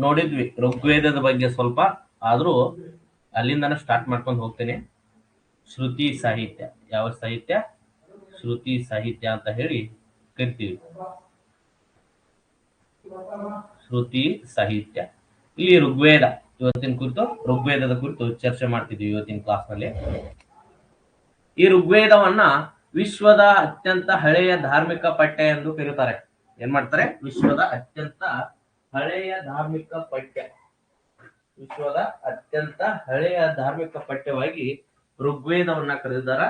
ನೋಡಿದ್ವಿ ಋಗ್ವೇದದ ಬಗ್ಗೆ ಸ್ವಲ್ಪ, ಆದ್ರೂ ಅಲ್ಲಿಂದಾನ ಸ್ಟಾರ್ಟ್ ಮಾಡ್ಕೊಂಡು ಹೋಗ್ತೇನೆ. ಶ್ರುತಿ ಸಾಹಿತ್ಯ, ಯಾವ ಸಾಹಿತ್ಯ? ಶ್ರುತಿ ಸಾಹಿತ್ಯ ಅಂತ ಹೇಳಿ ಕರಿತೀವಿ. ಶ್ರುತಿ ಸಾಹಿತ್ಯ. ಇಲ್ಲಿ ಋಗ್ವೇದ, ಇವತ್ತಿನ ಕುರಿತು ಋಗ್ವೇದದ ಕುರಿತು ಚರ್ಚೆ ಮಾಡ್ತಿದ್ವಿ ಇವತ್ತಿನ ಕ್ಲಾಸ್ ನಲ್ಲಿ. ಈ ಋಗ್ವೇದವನ್ನ ವಿಶ್ವದ ಅತ್ಯಂತ ಹಳೆಯ ಧಾರ್ಮಿಕ ಪಠ್ಯ ಎಂದು ಕರೀತಾರೆ. ಏನ್ ಮಾಡ್ತಾರೆ? ವಿಶ್ವದ ಅತ್ಯಂತ ಹಳೆಯ ಧಾರ್ಮಿಕ ಪಠ್ಯ, ವಿಶ್ವದ ಅತ್ಯಂತ ಹಳೆಯ ಧಾರ್ಮಿಕ ಪಠ್ಯವಾಗಿ ಋಗ್ವೇದವನ್ನ ಕರೆದಿದ್ದಾರ.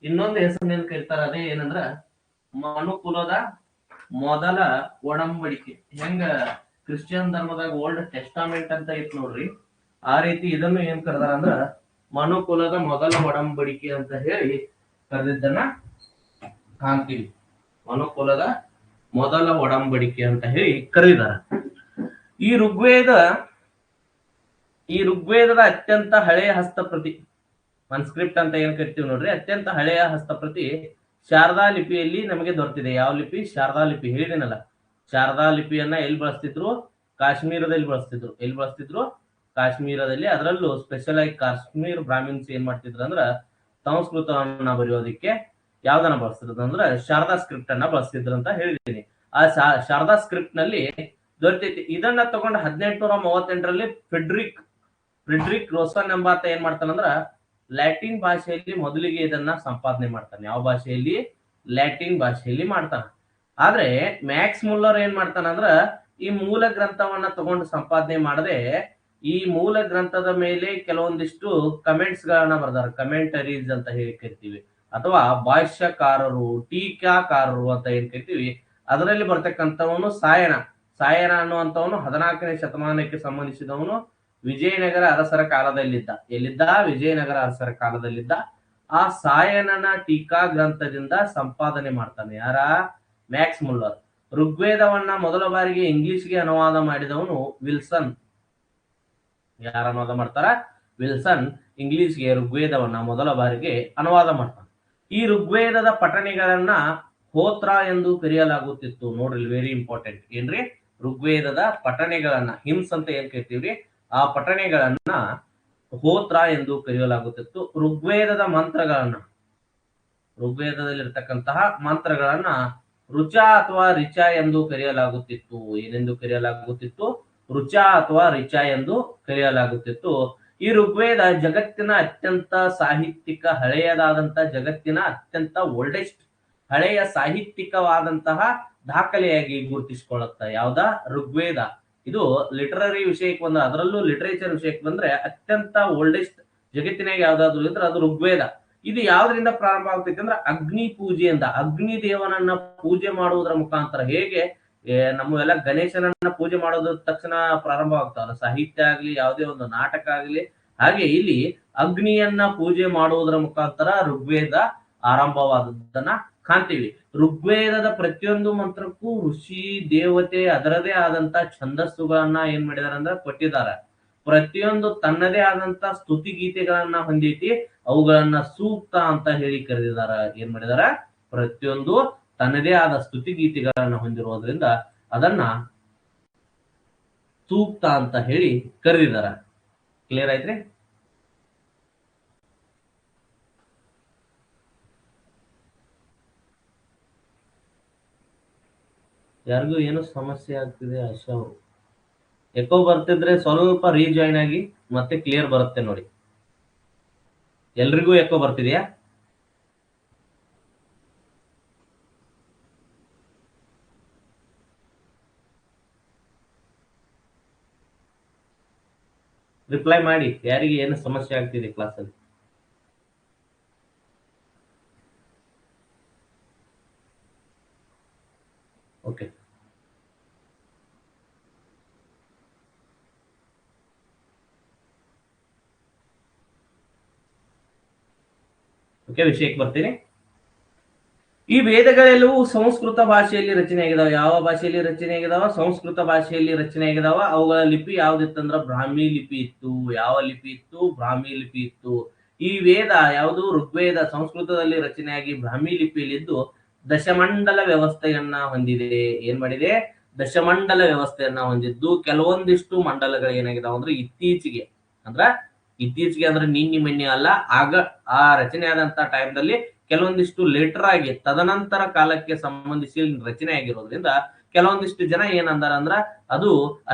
ಇನ್ನೊಂದು ಹೆಸರಿನಿಂದ ಕರೀತಾರ, ಅದೇ ಏನಂದ್ರ ಮನುಕುಲದ ಮೊದಲ ಒಡಂಬಡಿಕೆ. ಹೆಂಗ ಕ್ರಿಶ್ಚಿಯನ್ ಧರ್ಮದಾಗ ಓಲ್ಡ್ ಟೆಸ್ಟಾಮೆಂಟ್ ಅಂತ ಇತ್ತು ನೋಡ್ರಿ, ಆ ರೀತಿ ಇದನ್ನು ಏನ್ ಕರೆದಾರ ಅಂದ್ರ ಮನುಕುಲದ ಮೊದಲ ಒಡಂಬಡಿಕೆ ಅಂತ ಹೇಳಿ ಕರೆದಿದ್ದನ್ನ ಕಾಣ್ತೀವಿ. ಮನುಕುಲದ ಮೊದಲ ಒಡಂಬಡಿಕೆ ಅಂತ ಹೇಳಿ ಕರೆದಿದ್ದಾರೆ. ಈ ಋಗ್ವೇದದ ಅತ್ಯಂತ ಹಳೆಯ ಹಸ್ತಪ್ರತಿ, ಮನ್ಸ್ಕ್ರಿಪ್ಟ್ ಅಂತ ಏನ್ ಕರಿತೀವಿ ನೋಡ್ರಿ, ಅತ್ಯಂತ ಹಳೆಯ ಹಸ್ತಪ್ರತಿ ಶಾರದಾ ಲಿಪಿಯಲ್ಲಿ ನಮಗೆ ದೊರೆತಿದೆ. ಯಾವ ಲಿಪಿ? ಶಾರದಾ ಲಿಪಿ. ಹೇಳಿದೇನಲ್ಲ, ಶಾರದಾ ಲಿಪಿಯನ್ನ ಎಲ್ಲಿ ಬಳಸ್ತಿದ್ರು? ಕಾಶ್ಮೀರದಲ್ಲಿ ಬಳಸ್ತಿದ್ರು. ಎಲ್ಲಿ ಬಳಸ್ತಿದ್ರು? ಕಾಶ್ಮೀರದಲ್ಲಿ. ಅದರಲ್ಲೂ ಸ್ಪೆಷಲ್ ಆಗಿ ಕಾಶ್ಮೀರ್ ಬ್ರಾಹ್ಮಿನ್ಸ್ ಏನ್ ಮಾಡ್ತಿದ್ರು ಅಂದ್ರ ಸಂಸ್ಕೃತವನ್ನ ಬರೆಯೋದಿಕ್ಕೆ ಯಾವ್ದನ್ನ ಬಳಸ್ತಿದ್ರು ಅಂದ್ರ ಶಾರದಾ ಸ್ಕ್ರಿಪ್ಟ್ ಅನ್ನ ಬಳಸ್ತಿದ್ರು ಅಂತ ಹೇಳಿದೀನಿ. ಆ ಶಾರದಾ ಸ್ಕ್ರಿಪ್ಟ್ ನಲ್ಲಿ ದೊರೆತೈತಿ. ಇದನ್ನ ತಗೊಂಡು 1838ರಲ್ಲಿ ಫ್ರೆಡ್ರಿಕ್ ರೋಸನ್ ಎಂಬಾತ ಏನ್ ಮಾಡ್ತಾನಂದ್ರ ಲ್ಯಾಟಿನ್ ಭಾಷೆಯಲ್ಲಿ ಮೊದಲಿಗೆ ಇದನ್ನ ಸಂಪಾದನೆ ಮಾಡ್ತಾನೆ. ಯಾವ ಭಾಷೆಯಲ್ಲಿ? ಲ್ಯಾಟಿನ್ ಭಾಷೆಯಲ್ಲಿ ಮಾಡ್ತಾನ. ಆದ್ರೆ ಮ್ಯಾಕ್ಸ್ ಮುಲ್ಲರ್ ಏನ್ ಮಾಡ್ತಾನಂದ್ರ ಈ ಮೂಲ ಗ್ರಂಥವನ್ನ ತಗೊಂಡು ಸಂಪಾದನೆ ಮಾಡದೆ ಈ ಮೂಲ ಗ್ರಂಥದ ಮೇಲೆ ಕೆಲವೊಂದಿಷ್ಟು ಕಮೆಂಟ್ಸ್ ಗಳನ್ನ ಬರ್ದಾರ. ಕಮೆಂಟರೀಸ್ ಅಂತ ಹೇಳಿ ಕರಿತೀವಿ, ಅಥವಾ ಭಾಷ್ಯಕಾರರು, ಟೀಕಾಕಾರರು ಅಂತ ಏನ್ ಕರಿತೀವಿ. ಅದರಲ್ಲಿ ಬರ್ತಕ್ಕಂಥವನು ಸಾಯನ ಅನ್ನುವಂಥವನು 14ನೇ ಶತಮಾನಕ್ಕೆ ಸಂಬಂಧಿಸಿದವನು. ವಿಜಯನಗರ ಅರಸರ ಕಾಲದಲ್ಲಿದ್ದ. ಎಲ್ಲಿದ್ದ? ವಿಜಯನಗರ ಅರಸರ ಕಾಲದಲ್ಲಿದ್ದ. ಆ ಸಾಯನನ ಟೀಕಾ ಗ್ರಂಥದಿಂದ ಸಂಪಾದನೆ ಮಾಡ್ತಾನೆ. ಯಾರ? Max Muller. ಋಗ್ವೇದವನ್ನ ಮೊದಲ ಬಾರಿಗೆ ಇಂಗ್ಲಿಷ್ಗೆ ಅನುವಾದ ಮಾಡಿದವನು ವಿಲ್ಸನ್. ಯಾರು ಅನುವಾದ ಮಾಡ್ತಾರ? ವಿಲ್ಸನ್ ಇಂಗ್ಲಿಷ್ಗೆ ಋಗ್ವೇದವನ್ನ ಮೊದಲ ಬಾರಿಗೆ ಅನುವಾದ ಮಾಡ್ತಾನೆ. ಈ ಋಗ್ವೇದದ ಪಠಣಿಗಳನ್ನ ಹೋತ್ರ ಎಂದು ಕರೆಯಲಾಗುತ್ತಿತ್ತು. ನೋಡ್ರಿ, ವೆರಿ ಇಂಪಾರ್ಟೆಂಟ್. ಏನ್ರಿ? ಋಗ್ವೇದದ ಪಠಣಿಗಳನ್ನ, ಹಿಮ್ಸ್ ಅಂತ ಏನ್ ಕರಿತೀವ್ರಿ, ಆ ಪಠಣಿಗಳನ್ನ ಹೋತ್ರ ಎಂದು ಕರೆಯಲಾಗುತ್ತಿತ್ತು. ಋಗ್ವೇದದಲ್ಲಿರ್ತಕ್ಕಂತಹ ಮಂತ್ರಗಳನ್ನ ರುಚ ಅಥವಾ ರಿಚ ಎಂದು ಕರೆಯಲಾಗುತ್ತಿತ್ತು. ಏನೆಂದು ಕರೆಯಲಾಗುತ್ತಿತ್ತು? ರುಚ ಅಥವಾ ರಿಚ ಎಂದು ಕರೆಯಲಾಗುತ್ತಿತ್ತು. ಈ ಋಗ್ವೇದ ಜಗತ್ತಿನ ಅತ್ಯಂತ ಸಾಹಿತ್ಯಿಕ ಹಳೆಯದಾದಂತ, ಜಗತ್ತಿನ ಅತ್ಯಂತ ಓಲ್ಡೆಸ್ಟ್ ಹಳೆಯ ಸಾಹಿತ್ಯಿಕವಾದಂತಹ ದಾಖಲೆಯಾಗಿ ಗುರುತಿಸಿಕೊಳ್ಳುತ್ತ. ಯಾವ್ದ? ಋಗ್ವೇದ. ಇದು ಲಿಟರರಿ ವಿಷಯಕ್ಕೆ ಬಂದ, ಅದರಲ್ಲೂ ಲಿಟರೇಚರ್ ವಿಷಯಕ್ಕೆ ಬಂದ್ರೆ ಅತ್ಯಂತ ಓಲ್ಡೆಸ್ಟ್ ಜಗತ್ತಿನಾಗ ಯಾವ್ದಾದ್ರು ಇದ್ರೆ ಅದು ಋಗ್ವೇದ. ಇದು ಯಾವ್ದ್ರಿಂದ ಪ್ರಾರಂಭ ಆಗ್ತೈತಿ ಅಂದ್ರೆ ಅಗ್ನಿ ಪೂಜೆಯಿಂದ. ಅಗ್ನಿ ದೇವನನ್ನ ಪೂಜೆ ಮಾಡುವುದರ ಮುಖಾಂತರ, ಹೇಗೆ ನಮ್ಮೆಲ್ಲ ಗಣೇಶನನ್ನ ಪೂಜೆ ಮಾಡೋದ್ರ ತಕ್ಷಣ ಪ್ರಾರಂಭ ಆಗ್ತಾವಲ್ಲ, ಸಾಹಿತ್ಯ ಆಗ್ಲಿ ಯಾವುದೇ ಒಂದು ನಾಟಕ ಆಗ್ಲಿ, ಹಾಗೆ ಇಲ್ಲಿ ಅಗ್ನಿಯನ್ನ ಪೂಜೆ ಮಾಡುವುದರ ಮುಖಾಂತರ ಋಗ್ವೇದ ಆರಂಭವಾದದ್ದನ್ನ ಕಾಣ್ತೀವಿ. ಋಗ್ವೇದದ ಪ್ರತಿಯೊಂದು ಮಂತ್ರಕ್ಕೂ ಋಷಿ ದೇವತೆ ಅದರದೇ ಆದಂತ ಛಂದಸ್ಸುಗಳನ್ನ ಏನ್ ಮಾಡಿದಾರ ಅಂದ್ರೆ ಕೊಟ್ಟಿದ್ದಾರೆ. ಪ್ರತಿಯೊಂದು ತನ್ನದೇ ಆದಂತ ಸ್ತುತಿ ಗೀತೆಗಳನ್ನ ಹೊಂದೈತಿ. ಅವುಗಳನ್ನ ಸೂಕ್ತ ಅಂತ ಹೇಳಿ ಕರೆದಿದ್ದಾರೆ. ಏನ್ ಮಾಡಿದಾರ? ಪ್ರತಿಯೊಂದು ತನ್ನದೇ ಆದ ಸ್ತುತಿ ಗೀತೆಗಳನ್ನ ಹೊಂದಿರೋದ್ರಿಂದ ಅದನ್ನ ಸೂಕ್ತ ಅಂತ ಹೇಳಿ ಕರೆದಿದಾರ. ಕ್ಲಿಯರ್ ಆಯ್ತ್ರಿ? ಯಾರಿಗೂ ಏನು ಸಮಸ್ಯೆ ಆಗ್ತಿದೆ? ಆಶಾ ಅವರು ಎಕೋ ಬರ್ತಿದ್ರೆ ಸ್ವಲ್ಪ ರೀಜಾಯಿನ್ ಆಗಿ ಮತ್ತೆ ಕ್ಲಿಯರ್ ಬರುತ್ತೆ ನೋಡಿ. ಎಲ್ರಿಗೂ ಎಕೋ ಬರ್ತಿದ್ಯಾ? ರಿಪ್ಲೈ ಮಾಡಿ, ಯಾರಿಗೆ ಏನು ಸಮಸ್ಯೆ ಆಗ್ತಿದೆ ಕ್ಲಾಸಲ್ಲಿ. ಓಕೆ, ವಿಷಯಕ್ಕೆ ಬರ್ತೀನಿ. ಈ ವೇದಗಳೆಲ್ಲವೂ ಸಂಸ್ಕೃತ ಭಾಷೆಯಲ್ಲಿ ರಚನೆ ಆಗಿದಾವ. ಯಾವ ಭಾಷೆಯಲ್ಲಿ ರಚನೆ ಆಗಿದಾವ? ಸಂಸ್ಕೃತ ಭಾಷೆಯಲ್ಲಿ ರಚನೆ ಆಗಿದಾವ. ಅವುಗಳ ಲಿಪಿ ಯಾವ್ದಿತ್ತಂದ್ರ ಬ್ರಾಹ್ಮಿ ಲಿಪಿ ಇತ್ತು. ಯಾವ ಲಿಪಿ ಇತ್ತು? ಬ್ರಾಹ್ಮಿ ಲಿಪಿ ಇತ್ತು. ಈ ವೇದ ಯಾವುದು? ಋಗ್ವೇದ ಸಂಸ್ಕೃತದಲ್ಲಿ ರಚನೆಯಾಗಿ ಬ್ರಾಹ್ಮಿ ಲಿಪಿಯಲ್ಲಿದ್ದು ದಶಮಂಡಲ ವ್ಯವಸ್ಥೆಯನ್ನ ಹೊಂದಿದೆ. ಏನ್ ಮಾಡಿದೆ? ದಶಮಂಡಲ ವ್ಯವಸ್ಥೆಯನ್ನ ಹೊಂದಿದ್ದು ಕೆಲವೊಂದಿಷ್ಟು ಮಂಡಲಗಳು ಏನಾಗಿದಾವ ಅಂದ್ರೆ ಇತ್ತೀಚೆಗೆ ಅಂದ್ರೆ ನಿನ್ನೆ ಮೊನ್ನೆ ಅಲ್ಲ, ಆಗ ಆ ರಚನೆ ಆದಂತ ಟೈಮ್ದಲ್ಲಿ ಕೆಲವೊಂದಿಷ್ಟು ಲೇಟರ್ ಆಗಿ ತದನಂತರ ಕಾಲಕ್ಕೆ ಸಂಬಂಧಿಸಿ ರಚನೆ ಆಗಿರೋದ್ರಿಂದ ಕೆಲವೊಂದಿಷ್ಟು ಜನ ಏನಂದಾರ ಅಂದ್ರ ಅದು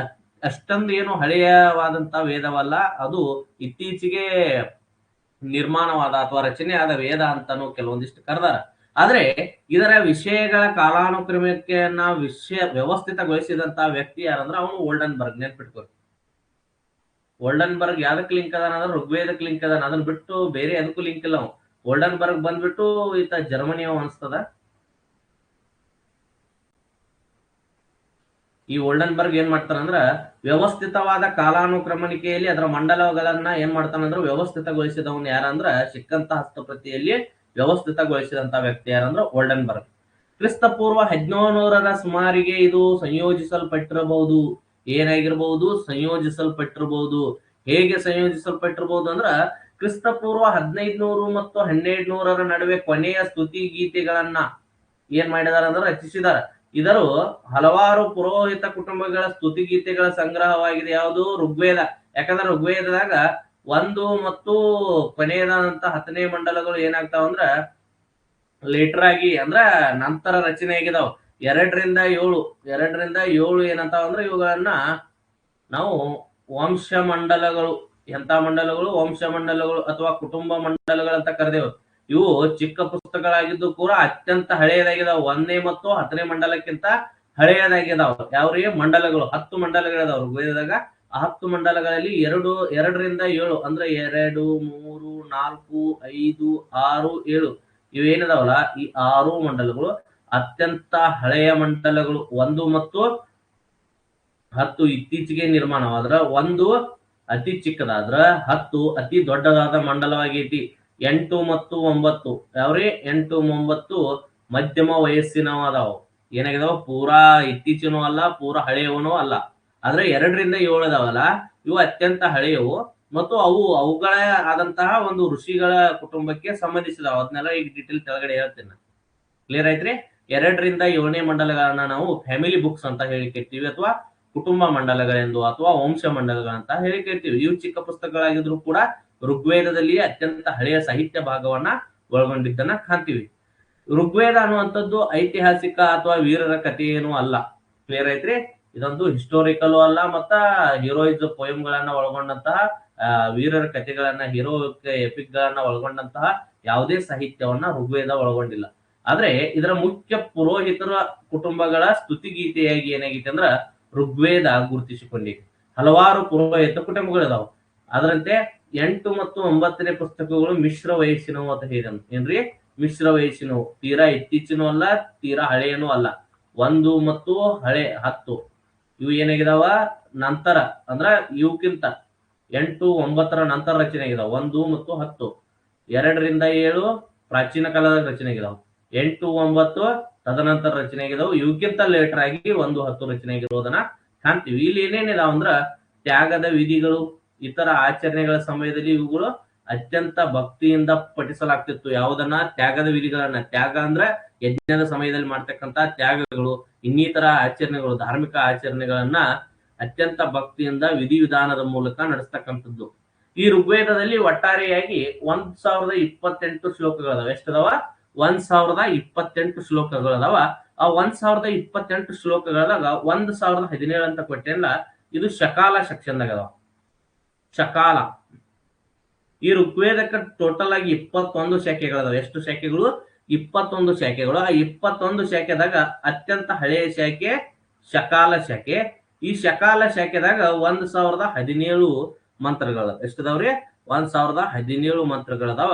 ಅಷ್ಟೊಂದು ಏನು ಹಳೆಯವಾದಂತ ವೇದವಲ್ಲ, ಅದು ಇತ್ತೀಚೆಗೆ ನಿರ್ಮಾಣವಾದ ಅಥವಾ ರಚನೆ ಆದ ವೇದ ಅಂತಾನು ಕೆಲವೊಂದಿಷ್ಟು ಕರೆದಾರ. ಆದ್ರೆ ಇದರ ವಿಷಯಗಳ ಕಾಲಾನುಕ್ರಮಕ್ಕೆ ವ್ಯವಸ್ಥಿತಗೊಳಿಸಿದಂತ ವ್ಯಕ್ತಿ ಯಾರಂದ್ರ ಅವನು ಓಲ್ಡನ್ಬರ್ಗ್. ನೆನ್ಪಿಟ್ಕೋರಿ, ಓಲ್ಡನ್ಬರ್ಗ್ ಯಾವ್ದಕ್ ಲಿಂಕ್ ಅದಾನ ಅಂದ್ರೆ ಋಗ್ವೇದಕ್ ಲಿಂಕ್ ಅದಾನ. ಅದನ್ನ ಬಿಟ್ಟು ಬೇರೆ ಅದಕ್ಕೂ ಲಿಂಕ್ ಇಲ್ಲ. ಅವ್ ಓಲ್ಡನ್ಬರ್ಗ್ ಬಂದ್ಬಿಟ್ಟು ಈತ ಜರ್ಮನಿಯ ಅನ್ಸ್ತದ. ಈ ಓಲ್ಡನ್ಬರ್ಗ್ ಏನ್ ಮಾಡ್ತಾನಂದ್ರ ವ್ಯವಸ್ಥಿತವಾದ ಕಾಲಾನುಕ್ರಮಣಿಕೆಯಲ್ಲಿ ಅದರ ಮಂಡಲಗಳನ್ನ ಏನ್ ಮಾಡ್ತಾನಂದ್ರ ವ್ಯವಸ್ಥಿತಗೊಳಿಸಿದವನ್ ಯಾರಂದ್ರ ಸಿಕ್ಕಂತ ಹಸ್ತಪ್ರತಿಯಲ್ಲಿ ವ್ಯವಸ್ಥಿತಗೊಳಿಸಿದಂತ ವ್ಯಕ್ತಿ ಯಾರಂದ್ರ ಓಲ್ಡನ್ಬರ್ಗ್. ಕ್ರಿಸ್ತ ಪೂರ್ವ 1700ರ ಸುಮಾರಿಗೆ ಇದು ಸಂಯೋಜಿಸಲ್ಪಟ್ಟಿರಬಹುದು. ಏನಾಗಿರ್ಬಹುದು? ಸಂಯೋಜಿಸಲ್ಪಟ್ಟಿರಬಹುದು. ಹೇಗೆ ಸಂಯೋಜಿಸಲ್ಪಟ್ಟಿರಬಹುದು ಅಂದ್ರ ಕ್ರಿಸ್ತ ಪೂರ್ವ 1500 ಮತ್ತು 1200ರ ನಡುವೆ ಕೊನೆಯ ಸ್ತುತಿ ಗೀತೆಗಳನ್ನ ಏನ್ ಮಾಡಿದಾರ ಅಂದ್ರೆ ರಚಿಸಿದಾರ. ಇದರ ಹಲವಾರು ಪುರೋಹಿತ ಕುಟುಂಬಗಳ ಸ್ತುತಿ ಗೀತೆಗಳ ಸಂಗ್ರಹವಾಗಿದೆ ಯಾವುದು? ಋಗ್ವೇದ. ಯಾಕಂದ್ರೆ ಋಗ್ವೇದದಾಗ 1 ಮತ್ತು ಕೊನೆಯದಾದಂತ 10ನೇ ಮಂಡಲಗಳು ಏನಾಗ್ತಾವ ಅಂದ್ರ ಲೇಟರ್ ಆಗಿ ಅಂದ್ರ ನಂತರ ರಚನೆ ಆಗಿದಾವ್. 2ರಿಂದ 7 ಏನಂತಾವ ಅಂದ್ರೆ ಇವುಗಳನ್ನ ನಾವು ವಂಶ ಮಂಡಲಗಳು. ಎಂತ ಮಂಡಲಗಳು? ವಂಶ ಮಂಡಲಗಳು ಅಥವಾ ಕುಟುಂಬ ಮಂಡಲಗಳಂತ ಕರೆದೇವು. ಇವು ಚಿಕ್ಕ ಪುಸ್ತಕಗಳಾಗಿದ್ದು ಕೂಡ ಅತ್ಯಂತ ಹಳೆಯದಾಗಿದಾವ. 1ನೇ ಮತ್ತು 10ನೇ ಮಂಡಲಕ್ಕಿಂತ ಹಳೆಯದಾಗಿದಾವ. ಯಾವ್ರಿ? ಮಂಡಲಗಳು 10 ಮಂಡಲಗಳಿದಾವ ಋಗ್ವೇದದಾಗ. ಆ 10 ಮಂಡಲಗಳಲ್ಲಿ 2ರಿಂದ 7 ಅಂದ್ರೆ 2, 3, 4, 5, 6, 7 ಇವೇನಿದಾವಲ್ಲ, ಈ 6 ಮಂಡಲಗಳು ಅತ್ಯಂತ ಹಳೆಯ ಮಂಡಲಗಳು. 1 ಮತ್ತು 10 ಇತ್ತೀಚೆಗೆ ನಿರ್ಮಾಣವಾದ್ರ, 1 ಅತಿ ಚಿಕ್ಕದಾದ್ರ 10 ಅತಿ ದೊಡ್ಡದಾದ ಮಂಡಲವಾಗೈತಿ. 8 ಮತ್ತು 9 ಯಾವ್ರಿ? 8, 9 ಮಧ್ಯಮ ವಯಸ್ಸಿನವಾದವು. ಏನಾಗಿದಾವ? ಪೂರಾ ಇತ್ತೀಚಿನೂ ಅಲ್ಲ, ಪೂರಾ ಹಳೆಯವನೂ ಅಲ್ಲ. ಆದ್ರೆ 2ರಿಂದ 7 ಅದಾವಲ್ಲ, ಇವು ಅತ್ಯಂತ ಹಳೆಯವು ಮತ್ತು ಅವುಗಳ ಆದಂತಹ ಒಂದು ಋಷಿಗಳ ಕುಟುಂಬಕ್ಕೆ ಸಂಬಂಧಿಸಿದಾವ. ಅದನ್ನೆಲ್ಲ ಈಗ ಡೀಟೇಲ್ ಕೆಳಗಡೆ ಹೇಳ್ತೇನೆ. ಕ್ಲಿಯರ್ ಆಯ್ತ್ರಿ? 2ರಿಂದ 7ನೇ ಮಂಡಲಗಳನ್ನ ನಾವು ಫ್ಯಾಮಿಲಿ ಬುಕ್ಸ್ ಅಂತ ಹೇಳಿ ಕರಿತೀವಿ, ಅಥವಾ ಕುಟುಂಬ ಮಂಡಲಗಳೆಂದು ಅಥವಾ ವಂಶ ಮಂಡಲಗಳಂತ ಹೇಳಿ ಕರಿತೀವಿ. ಇವು ಚಿಕ್ಕ ಪುಸ್ತಕಗಳಾಗಿದ್ರು ಕೂಡ ಋಗ್ವೇದದಲ್ಲಿ ಅತ್ಯಂತ ಹಳೆಯ ಸಾಹಿತ್ಯ ಭಾಗವನ್ನ ಒಳಗೊಂಡಿದ್ದನ್ನ ಕಾಣ್ತೀವಿ. ಋಗ್ವೇದ ಅನ್ನುವಂಥದ್ದು ಐತಿಹಾಸಿಕ ಅಥವಾ ವೀರರ ಕಥೆ ಏನೂ ಅಲ್ಲ. ಕ್ಲಿಯರ್ ಐತ್ರಿ? ಇದೊಂದು ಹಿಸ್ಟೋರಿಕಲ್ ಅಲ್ಲ, ಮತ್ತ ಹೀರೋಯಿಸ್ ಪೋಯಮ್ ಗಳನ್ನ ಒಳಗೊಂಡಂತಹ ವೀರರ ಕಥೆಗಳನ್ನ, ಹೀರೋಯಿಕ್ ಎಪಿಕ್ ಗಳನ್ನ ಒಳಗೊಂಡಂತಹ ಯಾವುದೇ ಸಾಹಿತ್ಯವನ್ನ ಋಗ್ವೇದ ಒಳಗೊಂಡಿಲ್ಲ. ಆದ್ರೆ ಇದರ ಮುಖ್ಯ ಪುರೋಹಿತರ ಕುಟುಂಬಗಳ ಸ್ತುತಿಗೀತೆಯಾಗಿ ಏನಾಗೈತೆ ಅಂದ್ರ ಋಗ್ವೇದ ಗುರುತಿಸಿಕೊಂಡಿದೆ. ಹಲವಾರು ಪುರೋಹಿತ ಕುಟುಂಬಗಳಿದಾವ. ಅದರಂತೆ 8 ಮತ್ತು 9ನೇ ಪುಸ್ತಕಗಳು ಮಿಶ್ರ ವಯಸ್ಸಿನವು ಅಂತ ಹೇಳಿದನು. ಏನ್ರಿ? ಮಿಶ್ರ ವಯಸ್ಸಿನವು. ತೀರಾ ಇತ್ತೀಚಿನೂ ಅಲ್ಲ, ತೀರಾ ಹಳೆಯನೂ ಅಲ್ಲ. 1 ಮತ್ತು 10 ಇವು ಏನಾಗಿದಾವ? ನಂತರ ಅಂದ್ರ ಇವಕ್ಕಿಂತ 8, 9ರ ನಂತರ ರಚನೆ ಆಗಿದಾವ. 1 ಮತ್ತು 10. 2ರಿಂದ 7 ಪ್ರಾಚೀನ ಕಾಲದ ರಚನೆ ಆಗಿದಾವ. 8, 9 ತದನಂತರ ರಚನೆ ಆಗಿದಾವ. ಇವಕ್ಕಿಂತ ಲೇಟರ್ ಆಗಿ 1, 10 ರಚನೆ ಆಗಿರೋದನ್ನ ಕಾಣ್ತೀವಿ. ಇಲ್ಲಿ ಏನೇನಿದಾವ ಅಂದ್ರ ತ್ಯಾಗದ ವಿಧಿಗಳು, ಇತರ ಆಚರಣೆಗಳ ಸಮಯದಲ್ಲಿ ಇವುಗಳು ಅತ್ಯಂತ ಭಕ್ತಿಯಿಂದ ಪಠಿಸಲಾಗ್ತಿತ್ತು. ಯಾವುದನ್ನ? ತ್ಯಾಗದ ವಿಧಿಗಳನ್ನ. ತ್ಯಾಗ ಅಂದ್ರ ಯಜ್ಞದ ಸಮಯದಲ್ಲಿ ಮಾಡ್ತಕ್ಕಂತ ತ್ಯಾಗಗಳು, ಇನ್ನಿತರ ಆಚರಣೆಗಳು, ಧಾರ್ಮಿಕ ಆಚರಣೆಗಳನ್ನ ಅತ್ಯಂತ ಭಕ್ತಿಯಿಂದ ವಿಧಿವಿಧಾನದ ಮೂಲಕ ನಡೆಸ್ತಕ್ಕಂಥದ್ದು. ಈ ಋಗ್ವೇದದಲ್ಲಿ ಒಟ್ಟಾರೆಯಾಗಿ 1028 ಶ್ಲೋಕಗಳದಾವ. ಎಷ್ಟದಾವ? 1028 ಶ್ಲೋಕಗಳದಾವ. ಆ 1028 ಶ್ಲೋಕಗಳದಾಗ 1017 ಅಂತ ಕೊಟ್ಟೆಲ್ಲ, ಇದು ಶಕಾಲ ಸೆಕ್ಷನ್ದಾಗ ಅದಾವ. ಶಕಾಲ. ಈ ಋಗ್ವೇದಕ್ಕೆ ಟೋಟಲ್ ಆಗಿ 21 ಶಾಖೆಗಳದಾವ. ಎಷ್ಟು ಶಾಖೆಗಳು? 21 ಶಾಖೆಗಳು. ಆ 21 ಶಾಖೆದಾಗ ಅತ್ಯಂತ ಹಳೆಯ ಶಾಖೆ ಶಕಾಲ ಶಾಖೆ. ಈ ಶಕಾಲ ಶಾಖೆದಾಗ 1017 ಮಂತ್ರಗಳು. ಎಷ್ಟದಾವ್ರಿ? 1017 ಮಂತ್ರಗಳದಾವ.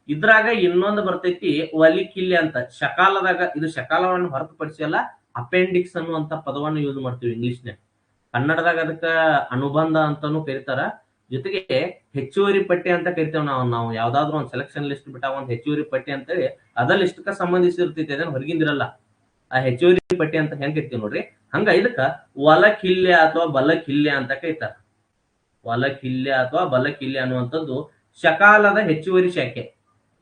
ಇದ್ರಾಗ ಇನ್ನೊಂದು ಬರ್ತೈತಿ ವಲಿಕಿಲ್ಯ ಅಂತ. ಶಕಾಲದಾಗ, ಇದು ಶಕಾಲವನ್ನು ಹೊರತುಪಡಿಸಿ ಅಲ್ಲ, ಅಪೆಂಡಿಕ್ಸ್ ಅನ್ನುವಂತ ಪದವನ್ನು ಯೂಸ್ ಮಾಡ್ತೀವಿ ಇಂಗ್ಲಿಷ್ನ್ಯಾಗ. ಕನ್ನಡದಾಗ ಅದಕ್ಕ ಅನುಬಂಧ ಅಂತಾನು ಕರೀತಾರ. ಜೊತೆಗೆ ಹೆಚ್ಚುವರಿ ಪಟ್ಟಿ ಅಂತ ಕರಿತೇವೆ ನಾವು ಯಾವ್ದಾದ್ರು ಒಂದು ಸೆಲೆಕ್ಷನ್ ಲಿಸ್ಟ್ ಬಿಟ್ಟಾಗ ಒಂದು ಹೆಚ್ಚುವರಿ ಪಟ್ಟಿ ಅಂತೇಳಿ ಅದ ಲಿಸ್ಟ್ಕ ಸಂಬಂಧಿಸಿರ್ತೈತಿ. ಅದನ್ನ ಹೊರಗಿಂದಿರಲ್ಲ. ಆ ಹೆಚ್ಚುವರಿ ಪಟ್ಟಿ ಅಂತ ಹೆಂಗ್ ಕರಿತೀವಿ ನೋಡ್ರಿ, ಹಂಗ ಇದಕ್ಕ ವಲಕಿಲ್ಯ ಅಥವಾ ಬಲಕಿಲ್ಯ ಅಂತ ಕರೀತಾರ. ವಲಕಿಲ್ಯ ಅಥವಾ ಬಲಕಿಲ್ಯ ಅನ್ನುವಂಥದ್ದು ಶಕಾಲದ ಹೆಚ್ಚುವರಿ ಶಾಖೆ.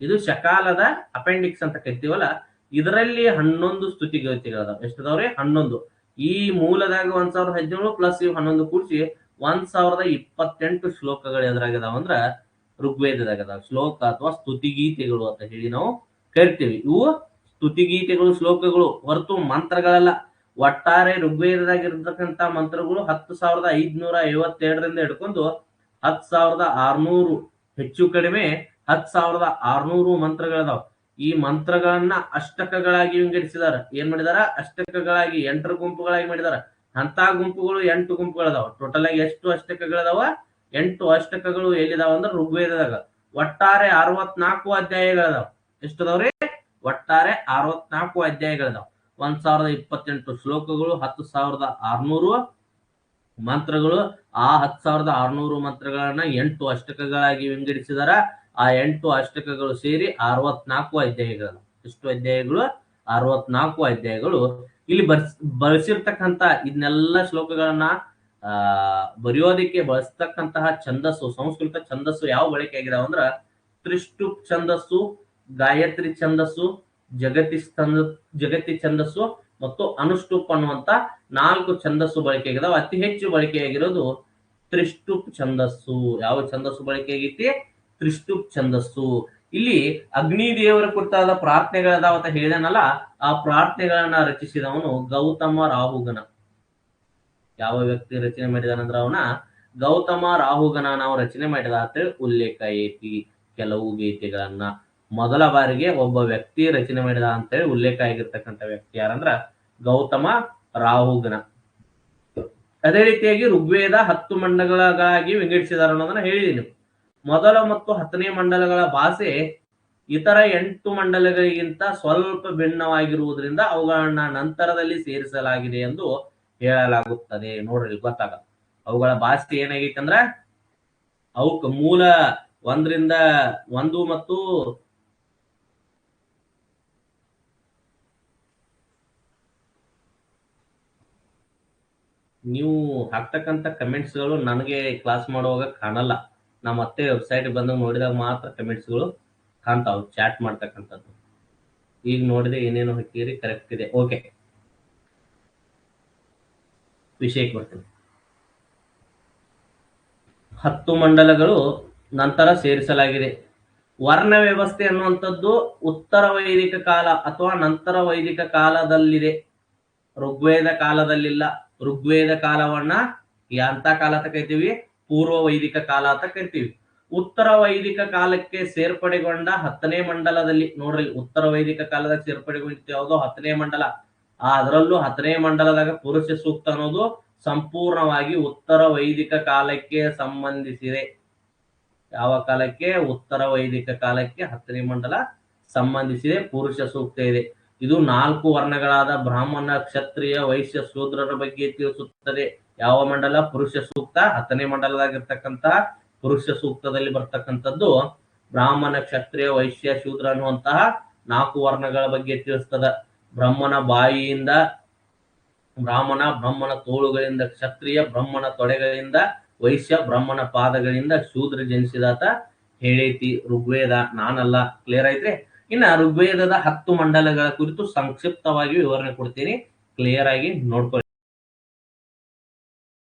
ಇದು ಶಕಾಲದ ಅಪೆಂಡಿಕ್ಸ್ ಅಂತ ಕರಿತೀವಲ್ಲ. ಇದರಲ್ಲಿ 11 ಸ್ತುತಿಗೀತೆಗಳದಾವ. ಎಷ್ಟದವ್ರಿ? 11. ಈ ಮೂಲದಾಗ 1017 ಪ್ಲಸ್ ಇವ್ 11 ಕೂಡಿಸಿ 1028 ಶ್ಲೋಕಗಳು ಎದುರಾಗದಾವ ಅಂದ್ರ ಋಗ್ವೇದದಾಗ ಅದಾವ. ಶ್ಲೋಕ ಅಥವಾ ಸ್ತುತಿಗೀತೆಗಳು ಅಂತ ಹೇಳಿ ನಾವು ಕರಿತೀವಿ. ಇವು ಸ್ತುತಿಗೀತೆಗಳು, ಶ್ಲೋಕಗಳು ಹೊರತು ಮಂತ್ರಗಳಲ್ಲ. ಒಟ್ಟಾರೆ ಋಗ್ವೇದದಾಗಿರ್ತಕ್ಕಂಥ ಮಂತ್ರಗಳು 10,552ರಿಂದ ಹಿಡ್ಕೊಂಡು 10,600 ಹೆಚ್ಚು ಕಡಿಮೆ 10,600 ಮಂತ್ರಗಳದಾವ. ಈ ಮಂತ್ರಗಳನ್ನ ಅಷ್ಟಕಗಳಾಗಿ ವಿಂಗಡಿಸಿದಾರ. ಏನ್ ಮಾಡಿದಾರ? ಅಷ್ಟಕಗಳಾಗಿ 8 ಗುಂಪುಗಳಾಗಿ ಮಾಡಿದಾರ. ಅಂತ ಗುಂಪುಗಳು 8 ಗುಂಪುಗಳದಾವ. ಟೋಟಲ್ ಆಗಿ ಎಷ್ಟು ಅಷ್ಟಕಗಳದಾವ? 8 ಅಷ್ಟಕಗಳು ಎಲ್ಲಿದಾವ ಅಂದ್ರೆ ಋಗ್ವೇದದಾಗ. ಒಟ್ಟಾರೆ 64 ಅಧ್ಯಾಯಗಳದಾವ. ಎಷ್ಟದಾವ್ರಿ? ಒಟ್ಟಾರೆ 64 ಅಧ್ಯಾಯಗಳದಾವ. 1028 ಶ್ಲೋಕಗಳು, 10,600 ಮಂತ್ರಗಳು. ಆ 10,600 ಮಂತ್ರಗಳನ್ನ 8 ಅಷ್ಟಕಗಳಾಗಿ ವಿಂಗಡಿಸಿದಾರ. ಆ 8 ಅಷ್ಟಕಗಳು ಸೇರಿ 64 ಅಧ್ಯಾಯಗಳು. ಎಷ್ಟು ಅಧ್ಯಾಯಗಳು? 64 ಅಧ್ಯಾಯಗಳು. ಇಲ್ಲಿ ಬಳಸಿರ್ತಕ್ಕಂಥ ಇದನ್ನೆಲ್ಲ ಶ್ಲೋಕಗಳನ್ನ ಬರೆಯೋದಿಕ್ಕೆ ಬಳಸ್ತಕ್ಕಂತಹ ಛಂದಸ್ಸು, ಸಂಸ್ಕೃತ ಛಂದಸ್ಸು ಯಾವ ಬಳಕೆ ಆಗಿದಾವ ಅಂದ್ರ ತ್ರಿಷ್ಟುಪ್ ಛಂದಸ್ಸು, ಗಾಯತ್ರಿ ಛಂದಸ್ಸು, ಜಗತಿ ಛಂದಸ್ಸು ಮತ್ತು ಅನುಷ್ಟುಪ್ ಅನ್ನುವಂತ 4 ಛಂದಸ್ಸು ಬಳಕೆ ಆಗಿದಾವ. ಅತಿ ಹೆಚ್ಚು ಬಳಕೆಯಾಗಿರೋದು ತ್ರಿಷ್ಟುಪ್ ಛಂದಸ್ಸು. ಯಾವ ಛಂದಸ್ಸು ಬಳಕೆ ಆಗೈತಿ? ತ್ರಿಷ್ಟುಪ್ ಛಂದಸ್ಸು. ಇಲ್ಲಿ ಅಗ್ನಿ ದೇವರ ಕುರಿತಾದ ಪ್ರಾರ್ಥನೆಗಳದಾವ ಅಂತ ಹೇಳಿದನಲ್ಲ, ಆ ಪ್ರಾರ್ಥನೆಗಳನ್ನ ರಚಿಸಿದವನು ಗೌತಮ ರಾಹುಗನ. ಯಾವ ವ್ಯಕ್ತಿ ರಚನೆ ಮಾಡಿದಾನಂದ್ರ ಅವನ ಗೌತಮ ರಾಹುಗನ ನಾವು ರಚನೆ ಮಾಡಿದ ಅಂತೇಳಿ ಉಲ್ಲೇಖ ಐತಿ. ಕೆಲವು ಗೀತೆಗಳನ್ನ ಮೊದಲ ಬಾರಿಗೆ ಒಬ್ಬ ವ್ಯಕ್ತಿ ರಚನೆ ಮಾಡಿದ ಅಂತೇಳಿ ಉಲ್ಲೇಖ ಆಗಿರ್ತಕ್ಕಂಥ ವ್ಯಕ್ತಿ ಯಾರಂದ್ರ ಗೌತಮ ರಾಹುಗನ. ಅದೇ ರೀತಿಯಾಗಿ ಋಗ್ವೇದ 10 ಮಂಡಲಗಳಾಗಿ ವಿಂಗಡಿಸಿದಾರ ಅನ್ನೋದನ್ನ ಹೇಳಿದೀನಿ. ಮೊದಲ ಮತ್ತು 10ನೇ ಮಂಡಲಗಳ ಭಾಷೆ ಇತರ 8 ಮಂಡಲಗಳಿಗಿಂತ ಸ್ವಲ್ಪ ಭಿನ್ನವಾಗಿರುವುದರಿಂದ ಅವುಗಳನ್ನ ನಂತರದಲ್ಲಿ ಸೇರಿಸಲಾಗಿದೆ ಎಂದು ಹೇಳಲಾಗುತ್ತದೆ. ನೋಡ್ರಿ, ಗೊತ್ತಾಗ ಅವುಗಳ ಭಾಷೆ ಏನಾಗೈತೆ ಅಂದ್ರ ಅವಕ್ ಮೂಲ 1 ಮತ್ತು ನೀವು ಹಾಕ್ತಕ್ಕಂಥ ಕಮೆಂಟ್ಸ್ಗಳು ನನಗೆ ಕ್ಲಾಸ್ ಮಾಡುವಾಗ ಕಾಣಲ್ಲ. ನಾ ಮತ್ತೆ ವೆಬ್ಸೈಟ್ ಬಂದಾಗ ನೋಡಿದಾಗ ಮಾತ್ರ ಕಮೆಂಟ್ಸ್ಗಳು ಕಾಣ್ತಾವ್, ಚಾಟ್ ಮಾಡ್ತಕ್ಕಂಥದ್ದು. ಈಗ ನೋಡಿದೆ ಏನೇನು ಹಾಕಿರಿ, ಕರೆಕ್ಟ್ ಇದೆ. ಓಕೆ, ವಿಷಯಕ್ಕೆ ಬರ್ತೀನಿ. 10 ಮಂಡಲಗಳು ನಂತರ ಸೇರಿಸಲಾಗಿದೆ. ವರ್ಣ ವ್ಯವಸ್ಥೆ ಅನ್ನುವಂಥದ್ದು ಉತ್ತರ ವೈದಿಕ ಕಾಲ ಅಥವಾ ನಂತರ ವೈದಿಕ ಕಾಲದಲ್ಲಿದೆ. ಋಗ್ವೇದ ಕಾಲದಲ್ಲಿಲ್ಲ. ಋಗ್ವೇದ ಕಾಲವನ್ನ ಅಂತ ಕಾಲ ಅಂತ ಕರಿತೀವಿ? ಪೂರ್ವ ವೈದಿಕ ಕಾಲ ಅಂತ ಕರಿತೀವಿ. ಉತ್ತರ ವೈದಿಕ ಕಾಲಕ್ಕೆ ಸೇರ್ಪಡೆಗೊಂಡ 10ನೇ ಮಂಡಲದಲ್ಲಿ ನೋಡ್ರಿ, ಉತ್ತರ ವೈದಿಕ ಕಾಲದಾಗ ಸೇರ್ಪಡೆಗೊಂಡಿತ್ತು ಯಾವುದು? 10ನೇ ಮಂಡಲ. ಅದರಲ್ಲೂ 10ನೇ ಮಂಡಲದಾಗ ಪುರುಷ ಸೂಕ್ತ ಅನ್ನೋದು ಸಂಪೂರ್ಣವಾಗಿ ಉತ್ತರ ವೈದಿಕ ಕಾಲಕ್ಕೆ ಸಂಬಂಧಿಸಿದೆ. ಯಾವ ಕಾಲಕ್ಕೆ? ಉತ್ತರ ವೈದಿಕ ಕಾಲಕ್ಕೆ 10ನೇ ಮಂಡಲ ಸಂಬಂಧಿಸಿದೆ. ಪುರುಷ ಸೂಕ್ತ ಇದೆ. ಇದು 4 ವರ್ಣಗಳಾದ ಬ್ರಾಹ್ಮಣ, ಕ್ಷತ್ರಿಯ, ವೈಶ್ಯ, ಶೂದ್ರರ ಬಗ್ಗೆ ತಿಳಿಸುತ್ತದೆ. ಯಾವ ಮಂಡಲ? ಪುರುಷ ಸೂಕ್ತ. 10ನೇ ಮಂಡಲದಾಗಿರ್ತಕ್ಕಂಥ ಪುರುಷ ಸೂಕ್ತದಲ್ಲಿ ಬರ್ತಕ್ಕಂಥದ್ದು ಬ್ರಾಹ್ಮಣ, ಕ್ಷತ್ರಿಯ, ವೈಶ್ಯ, ಶೂದ್ರ ಅನ್ನುವಂತಹ 4 ವರ್ಣಗಳ ಬಗ್ಗೆ ತಿಳಿಸ್ತದ. ಬ್ರಹ್ಮನ ಬಾಯಿಯಿಂದ ಬ್ರಾಹ್ಮಣ, ಬ್ರಹ್ಮನ ತೋಳುಗಳಿಂದ ಕ್ಷತ್ರಿಯ, ಬ್ರಹ್ಮನ ತೊಡೆಗಳಿಂದ ವೈಶ್ಯ, ಬ್ರಹ್ಮನ ಪಾದಗಳಿಂದ ಶೂದ್ರ ಜನಿಸಿದಾತ ಹೇಳೈತಿ ಋಗ್ವೇದ, ನಾನಲ್ಲ. ಕ್ಲಿಯರ್ ಐತ್ರಿ? ಇನ್ನ ಋಗ್ವೇದದ 10 ಮಂಡಲಗಳ ಕುರಿತು ಸಂಕ್ಷಿಪ್ತವಾಗಿ ವಿವರಣೆ ಕೊಡ್ತೀನಿ. ಕ್ಲಿಯರ್ ಆಗಿ ನೋಡ್ಕೊಳ್ಳಿ.